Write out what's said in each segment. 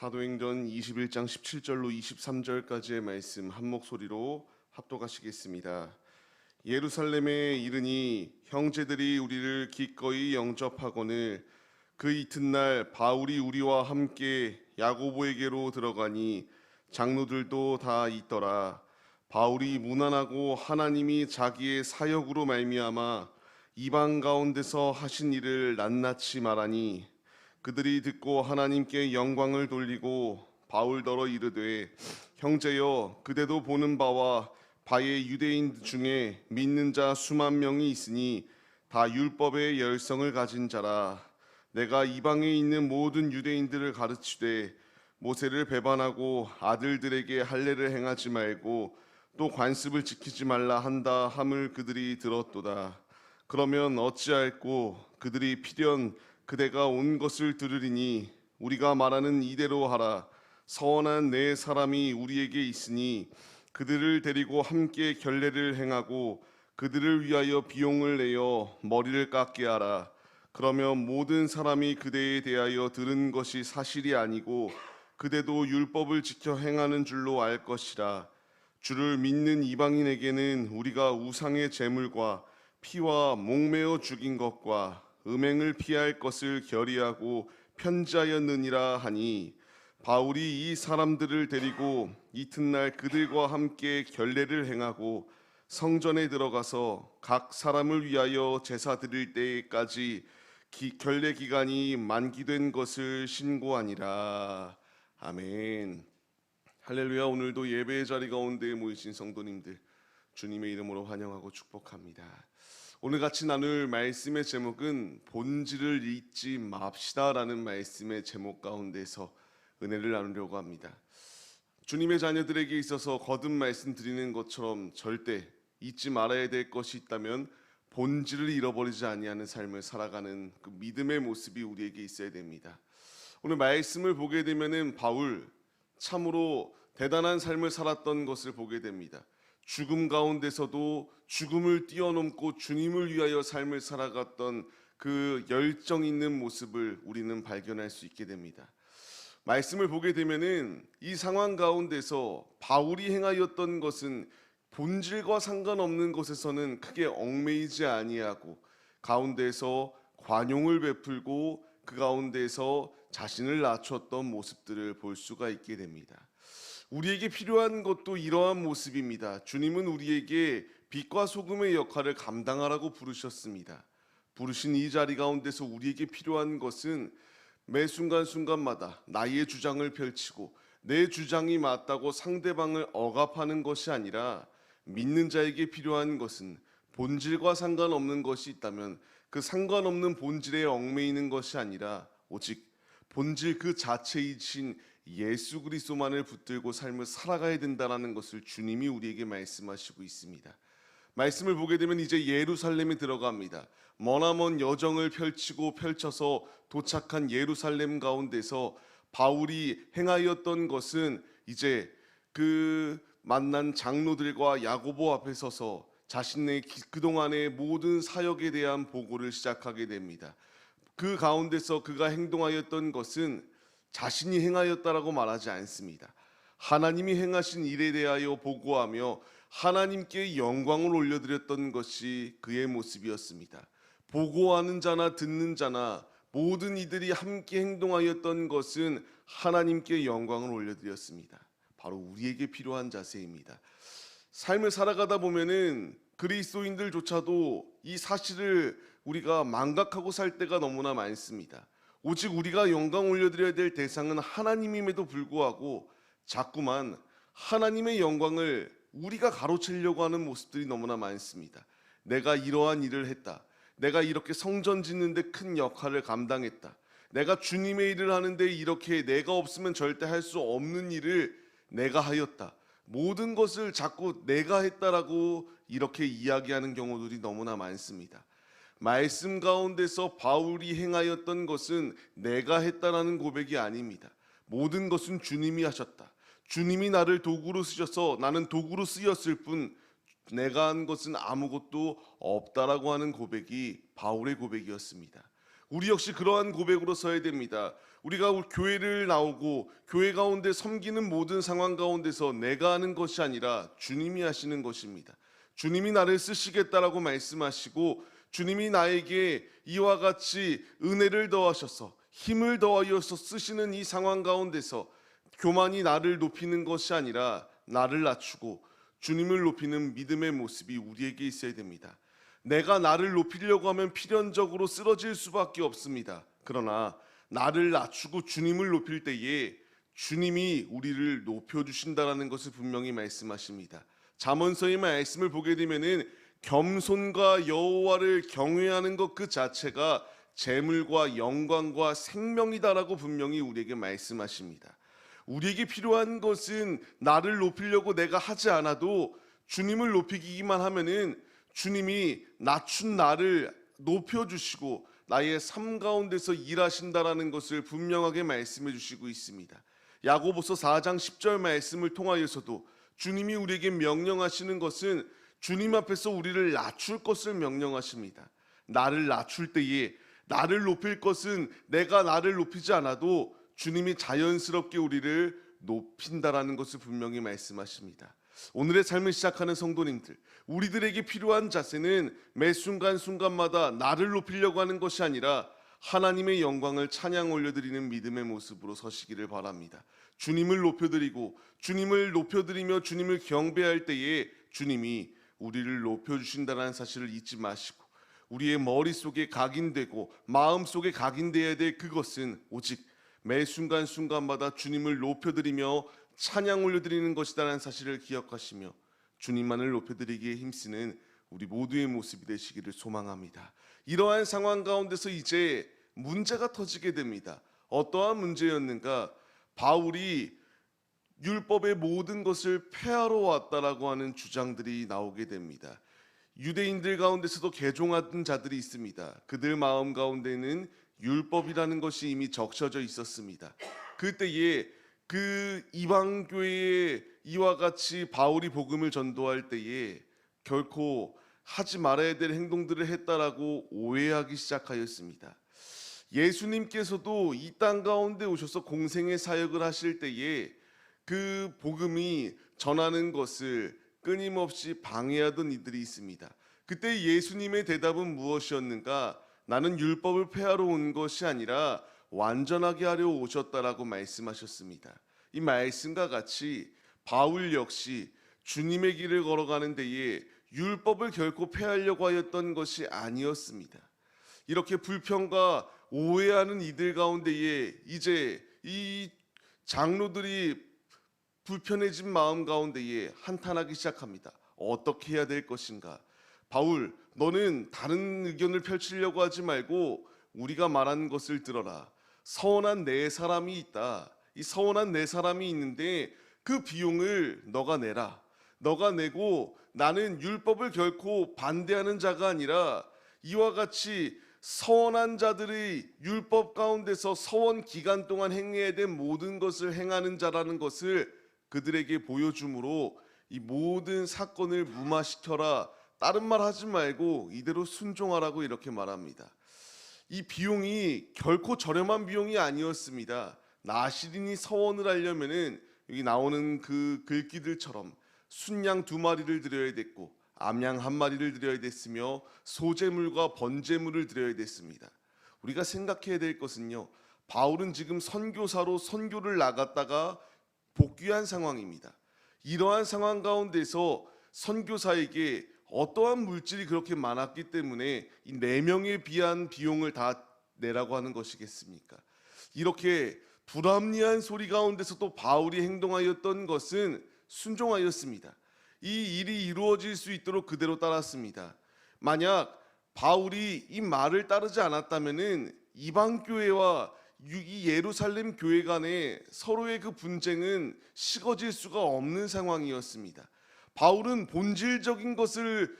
사도행전 21장 17절로 23절까지의 말씀 한 목소리로 합독하시겠습니다. 예루살렘에 이르니 형제들이 우리를 기꺼이 영접하거늘 그 이튿날 바울이 우리와 함께 야고보에게로 들어가니 장로들도 다 있더라. 바울이 문안하고 하나님이 자기의 사역으로 말미암아 이방 가운데서 하신 일을 낱낱이 말하니 그들이 듣고 하나님께 영광을 돌리고 바울더러 이르되 형제여 그대도 보는 바와 바의 유대인 중에 믿는 자 수만 명이 있으니 다 율법의 열성을 가진 자라. 내가 이방에 있는 모든 유대인들을 가르치되 모세를 배반하고 아들들에게 할례를 행하지 말고 또 관습을 지키지 말라 한다 함을 그들이 들었도다. 그러면 어찌할꼬 그들이 필연 그대가 온 것을 들으리니 우리가 말하는 이대로 하라. 서원한 네 사람이 우리에게 있으니 그들을 데리고 함께 결례를 행하고 그들을 위하여 비용을 내어 머리를 깎게 하라. 그러면 모든 사람이 그대에 대하여 들은 것이 사실이 아니고 그대도 율법을 지켜 행하는 줄로 알 것이라. 주를 믿는 이방인에게는 우리가 우상의 제물과 피와 목매어 죽인 것과 음행을 피할 것을 결의하고 편지하였느니라 하니 바울이 이 사람들을 데리고 이튿날 그들과 함께 결례를 행하고 성전에 들어가서 각 사람을 위하여 제사 드릴 때까지 결례 기간이 만기된 것을 신고하니라. 아멘. 할렐루야. 오늘도 예배의 자리 가운데 모이신 성도님들 주님의 이름으로 환영하고 축복합니다. 오늘 같이 나눌 말씀의 제목은 본질을 잊지 맙시다라는 말씀의 제목 가운데서 은혜를 나누려고 합니다. 주님의 자녀들에게 있어서 거듭 말씀드리는 것처럼 절대 잊지 말아야 될 것이 있다면 본질을 잃어버리지 아니하는 삶을 살아가는 그 믿음의 모습이 우리에게 있어야 됩니다. 오늘 말씀을 보게 되면은 바울 참으로 대단한 삶을 살았던 것을 보게 됩니다. 죽음 가운데서도 죽음을 뛰어넘고 주님을 위하여 삶을 살아갔던 그 열정 있는 모습을 우리는 발견할 수 있게 됩니다. 말씀을 보게 되면은 이 상황 가운데서 바울이 행하였던 것은 본질과 상관없는 것에서는 크게 얽매이지 아니하고 가운데서 관용을 베풀고 그 가운데서 자신을 낮췄던 모습들을 볼 수가 있게 됩니다. 우리에게 필요한 것도 이러한 모습입니다. 주님은 우리에게 빛과 소금의 역할을 감당하라고 부르셨습니다. 부르신 이 자리 가운데서 우리에게 필요한 것은 매 순간순간마다 나의 주장을 펼치고 내 주장이 맞다고 상대방을 억압하는 것이 아니라 믿는 자에게 필요한 것은 본질과 상관없는 것이 있다면 그 상관없는 본질에 얽매이는 것이 아니라 오직 본질 그 자체이신 예수 그리스도만을 붙들고 삶을 살아가야 된다는 것을 주님이 우리에게 말씀하시고 있습니다. 말씀을 보게 되면 이제 예루살렘에 들어갑니다. 머나먼 여정을 펼쳐서 도착한 예루살렘 가운데서 바울이 행하였던 것은 이제 그 만난 장로들과 야고보 앞에 서서 자신의 그동안의 모든 사역에 대한 보고를 시작하게 됩니다. 그 가운데서 그가 행동하였던 것은 자신이 행하였다라고 말하지 않습니다. 하나님이 행하신 일에 대하여 보고하며 하나님께 영광을 올려드렸던 것이 그의 모습이었습니다. 보고하는 자나 듣는 자나 모든 이들이 함께 행동하였던 것은 하나님께 영광을 올려드렸습니다. 바로 우리에게 필요한 자세입니다. 삶을 살아가다 보면은 그리스도인들조차도 이 사실을 우리가 망각하고 살 때가 너무나 많습니다. 오직 우리가 영광 올려드려야 될 대상은 하나님임에도 불구하고 자꾸만 하나님의 영광을 우리가 가로채려고 하는 모습들이 너무나 많습니다. 내가 이러한 일을 했다. 내가 이렇게 성전 짓는데 큰 역할을 감당했다. 내가 주님의 일을 하는데 이렇게 내가 없으면 절대 할 수 없는 일을 내가 하였다. 모든 것을 자꾸 내가 했다라고 이렇게 이야기하는 경우들이 너무나 많습니다. 말씀 가운데서 바울이 행하였던 것은 내가 했다라는 고백이 아닙니다. 모든 것은 주님이 하셨다. 주님이 나를 도구로 쓰셔서 나는 도구로 쓰였을 뿐 내가 한 것은 아무것도 없다라고 하는 고백이 바울의 고백이었습니다. 우리 역시 그러한 고백으로 서야 됩니다. 우리가 교회를 나오고 교회 가운데 섬기는 모든 상황 가운데서 내가 하는 것이 아니라 주님이 하시는 것입니다. 주님이 나를 쓰시겠다라고 말씀하시고 주님이 나에게 이와 같이 은혜를 더하셔서 힘을 더하여서 쓰시는 이 상황 가운데서 교만이 나를 높이는 것이 아니라 나를 낮추고 주님을 높이는 믿음의 모습이 우리에게 있어야 됩니다. 내가 나를 높이려고 하면 필연적으로 쓰러질 수밖에 없습니다. 그러나 나를 낮추고 주님을 높일 때에 주님이 우리를 높여주신다라는 것을 분명히 말씀하십니다. 잠언서의 말씀을 보게 되면은 겸손과 여호와를 경외하는 것 그 자체가 재물과 영광과 생명이다라고 분명히 우리에게 말씀하십니다. 우리에게 필요한 것은 나를 높이려고 내가 하지 않아도 주님을 높이기만 하면은 주님이 낮춘 나를 높여주시고 나의 삶 가운데서 일하신다라는 것을 분명하게 말씀해 주시고 있습니다. 야고보서 4장 10절 말씀을 통하여서도 주님이 우리에게 명령하시는 것은 주님 앞에서 우리를 낮출 것을 명령하십니다. 나를 낮출 때에 나를 높일 것은 내가 나를 높이지 않아도 주님이 자연스럽게 우리를 높인다라는 것을 분명히 말씀하십니다. 오늘의 삶을 시작하는 성도님들, 우리들에게 필요한 자세는 매 순간순간마다 나를 높이려고 하는 것이 아니라 하나님의 영광을 찬양 올려드리는 믿음의 모습으로 서시기를 바랍니다. 주님을 높여드리며 주님을 경배할 때에 주님이 우리를 높여주신다는 사실을 잊지 마시고 우리의 머릿속에 각인되고 마음속에 각인되어야 될 그것은 오직 매 순간순간마다 주님을 높여드리며 찬양 올려드리는 것이라는 사실을 기억하시며 주님만을 높여드리기에 힘쓰는 우리 모두의 모습이 되시기를 소망합니다. 이러한 상황 가운데서 이제 문제가 터지게 됩니다. 어떠한 문제였는가? 바울이 율법의 모든 것을 폐하러 왔다라고 하는 주장들이 나오게 됩니다. 유대인들 가운데서도 개종하던 자들이 있습니다. 그들 마음 가운데는 율법이라는 것이 이미 적셔져 있었습니다. 그때에 그 이방 교회에 이와 같이 바울이 복음을 전도할 때에 결코 하지 말아야 될 행동들을 했다라고 오해하기 시작하였습니다. 예수님께서도 이 땅 가운데 오셔서 공생의 사역을 하실 때에 그 복음이 전하는 것을 끊임없이 방해하던 이들이 있습니다. 그때 예수님의 대답은 무엇이었는가? 나는 율법을 폐하러 온 것이 아니라 완전하게 하려 오셨다라고 말씀하셨습니다. 이 말씀과 같이 바울 역시 주님의 길을 걸어가는 데에 율법을 결코 폐하려고 하였던 것이 아니었습니다. 이렇게 불평과 오해하는 이들 가운데에 이제 이 장로들이 불편해진 마음 가운데에 한탄하기 시작합니다. 어떻게 해야 될 것인가? 바울, 너는 다른 의견을 펼치려고 하지 말고 우리가 말하는 것을 들어라. 서원한 네 사람이 있다. 이 서원한 네 사람이 있는데 그 비용을 너가 내라. 너가 내고 나는 율법을 결코 반대하는 자가 아니라 이와 같이 서원한 자들의 율법 가운데서 서원 기간 동안 행해야 될 모든 것을 행하는 자라는 것을 그들에게 보여줌으로 이 모든 사건을 무마시켜라. 다른 말 하지 말고 이대로 순종하라고 이렇게 말합니다. 이 비용이 결코 저렴한 비용이 아니었습니다. 나시린이 서원을 하려면은 여기 나오는 그 글귀들처럼 순양 2마리를 드려야 됐고 암양 1마리를 드려야 됐으며 소제물과 번제물을 드려야 됐습니다. 우리가 생각해야 될 것은요. 바울은 지금 선교사로 선교를 나갔다가 복귀한 상황입니다. 이러한 상황 가운데서 선교사에게 어떠한 물질이 그렇게 많았기 때문에 이 4명에 비한 비용을 다 내라고 하는 것이겠습니까? 이렇게 불합리한 소리 가운데서 또 바울이 행동하였던 것은 순종하였습니다. 이 일이 이루어질 수 있도록 그대로 따랐습니다. 만약 바울이 이 말을 따르지 않았다면은 이방 교회와 이 예루살렘 교회 간에 서로의 그 분쟁은 식어질 수가 없는 상황이었습니다. 바울은 본질적인 것을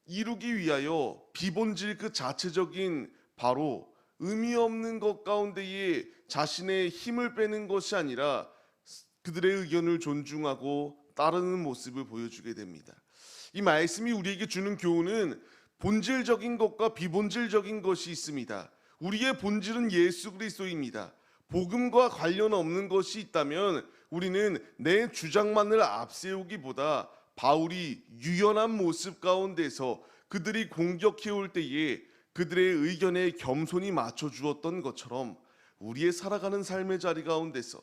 이루기 위하여 비본질 그 자체적인 바로 의미 없는 것 가운데에 자신의 힘을 빼는 것이 아니라 그들의 의견을 존중하고 따르는 모습을 보여주게 됩니다. 이 말씀이 우리에게 주는 교훈은 본질적인 것과 비본질적인 것이 있습니다. 우리의 본질은 예수 그리스도입니다. 복음과 관련 없는 것이 있다면 우리는 내 주장만을 앞세우기보다 바울이 유연한 모습 가운데서 그들이 공격해 올 때에 그들의 의견에 겸손히 맞춰 주었던 것처럼 우리의 살아가는 삶의 자리 가운데서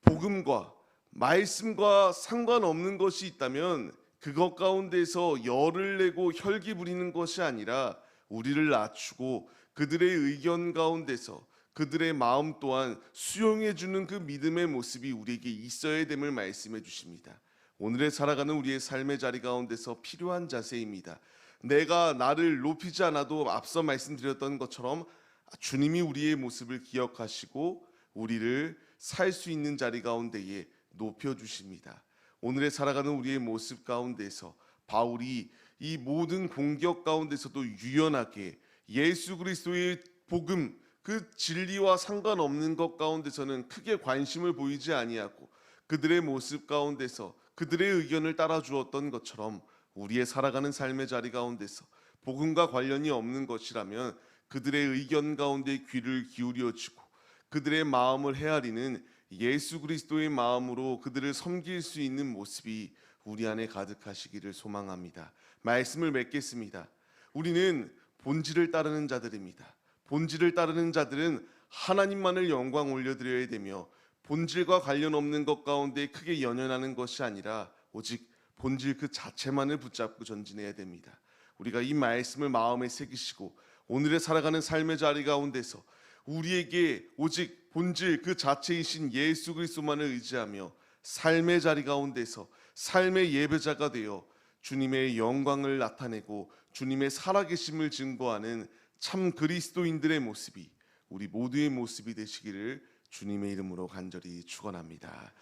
복음과 말씀과 상관없는 것이 있다면 그것 가운데서 열을 내고 혈기 부리는 것이 아니라 우리를 낮추고 그들의 의견 가운데서 그들의 마음 또한 수용해 주는 그 믿음의 모습이 우리에게 있어야 됨을 말씀해 주십니다. 오늘의 살아가는 우리의 삶의 자리 가운데서 필요한 자세입니다. 내가 나를 높이지 않아도 앞서 말씀드렸던 것처럼 주님이 우리의 모습을 기억하시고 우리를 살 수 있는 자리 가운데에 높여 주십니다. 오늘의 살아가는 우리의 모습 가운데서 바울이 이 모든 공격 가운데서도 유연하게 예수 그리스도의 복음 그 진리와 상관없는 것 가운데서는 크게 관심을 보이지 아니하고 그들의 모습 가운데서 그들의 의견을 따라 주었던 것처럼 우리의 살아가는 삶의 자리 가운데서 복음과 관련이 없는 것이라면 그들의 의견 가운데 귀를 기울여 주고 그들의 마음을 헤아리는 예수 그리스도의 마음으로 그들을 섬길 수 있는 모습이 우리 안에 가득하시기를 소망합니다. 말씀을 맺겠습니다. 우리는 본질을 따르는 자들입니다. 본질을 따르는 자들은 하나님만을 영광 올려드려야 되며 본질과 관련 없는 것 가운데 크게 연연하는 것이 아니라 오직 본질 그 자체만을 붙잡고 전진해야 됩니다. 우리가 이 말씀을 마음에 새기시고 오늘의 살아가는 삶의 자리 가운데서 우리에게 오직 본질 그 자체이신 예수 그리스도만을 의지하며 삶의 자리 가운데서 삶의 예배자가 되어 주님의 영광을 나타내고 주님의 살아계심을 증거하는 참 그리스도인들의 모습이 우리 모두의 모습이 되시기를 주님의 이름으로 간절히 축원합니다.